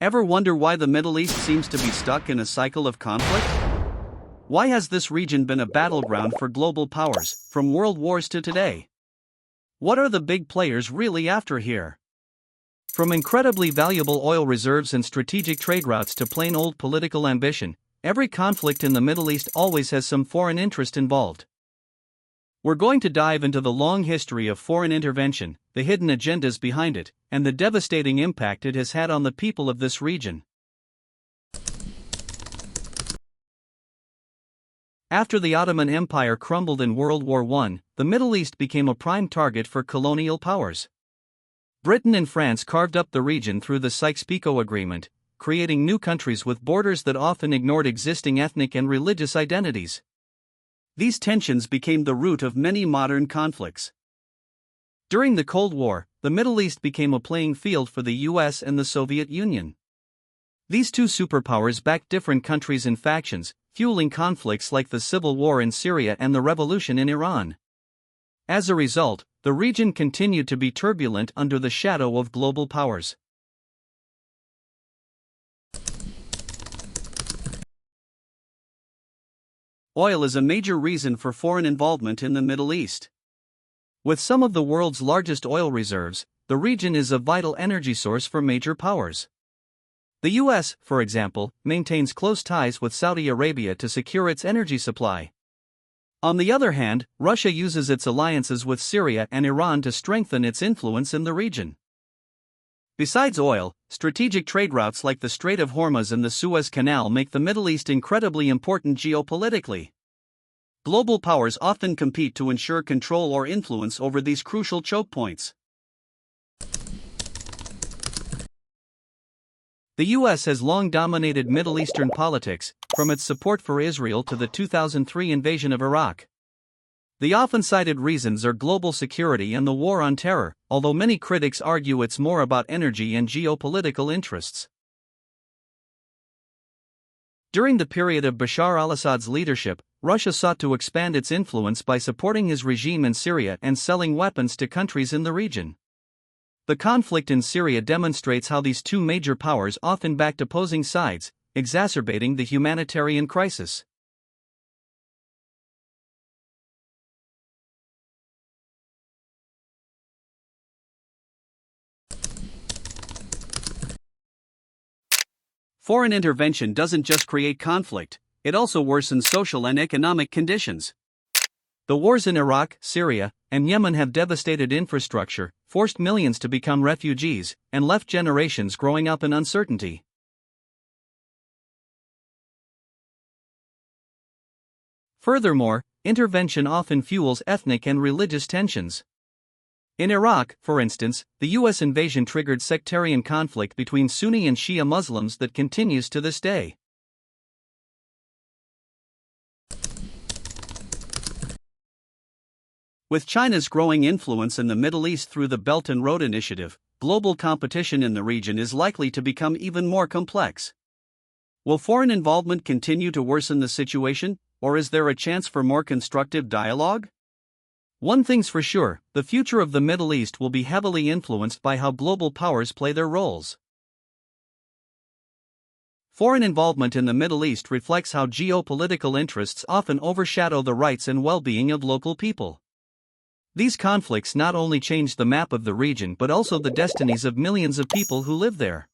Ever wonder why the Middle East seems to be stuck in a cycle of conflict? Why has this region been a battleground for global powers, from world wars to today? What are the big players really after here? From incredibly valuable oil reserves and strategic trade routes to plain old political ambition, every conflict in the Middle East always has some foreign interest involved. We're going to dive into the long history of foreign intervention, the hidden agendas behind it, and the devastating impact it has had on the people of this region. After the Ottoman Empire crumbled in World War I, the Middle East became a prime target for colonial powers. Britain and France carved up the region through the Sykes-Picot Agreement, creating new countries with borders that often ignored existing ethnic and religious identities. These tensions became the root of many modern conflicts. During the Cold War, the Middle East became a playing field for the US and the Soviet Union. These two superpowers backed different countries and factions, fueling conflicts like the civil war in Syria and the revolution in Iran. As a result, the region continued to be turbulent under the shadow of global powers. Oil is a major reason for foreign involvement in the Middle East. With some of the world's largest oil reserves, the region is a vital energy source for major powers. The US, for example, maintains close ties with Saudi Arabia to secure its energy supply. On the other hand, Russia uses its alliances with Syria and Iran to strengthen its influence in the region. Besides oil, strategic trade routes like the Strait of Hormuz and the Suez Canal make the Middle East incredibly important geopolitically. Global powers often compete to ensure control or influence over these crucial choke points. The US has long dominated Middle Eastern politics, from its support for Israel to the 2003 invasion of Iraq. The often cited reasons are global security and the war on terror, although many critics argue it's more about energy and geopolitical interests. During the period of Bashar al-Assad's leadership, Russia sought to expand its influence by supporting his regime in Syria and selling weapons to countries in the region. The conflict in Syria demonstrates how these two major powers often backed opposing sides, exacerbating the humanitarian crisis. Foreign intervention doesn't just create conflict, it also worsens social and economic conditions. The wars in Iraq, Syria, and Yemen have devastated infrastructure, forced millions to become refugees, and left generations growing up in uncertainty. Furthermore, intervention often fuels ethnic and religious tensions. In Iraq, for instance, the US invasion triggered sectarian conflict between Sunni and Shia Muslims that continues to this day. With China's growing influence in the Middle East through the Belt and Road Initiative, global competition in the region is likely to become even more complex. Will foreign involvement continue to worsen the situation, or is there a chance for more constructive dialogue? One thing's for sure, the future of the Middle East will be heavily influenced by how global powers play their roles. Foreign involvement in the Middle East reflects how geopolitical interests often overshadow the rights and well-being of local people. These conflicts not only change the map of the region but also the destinies of millions of people who live there.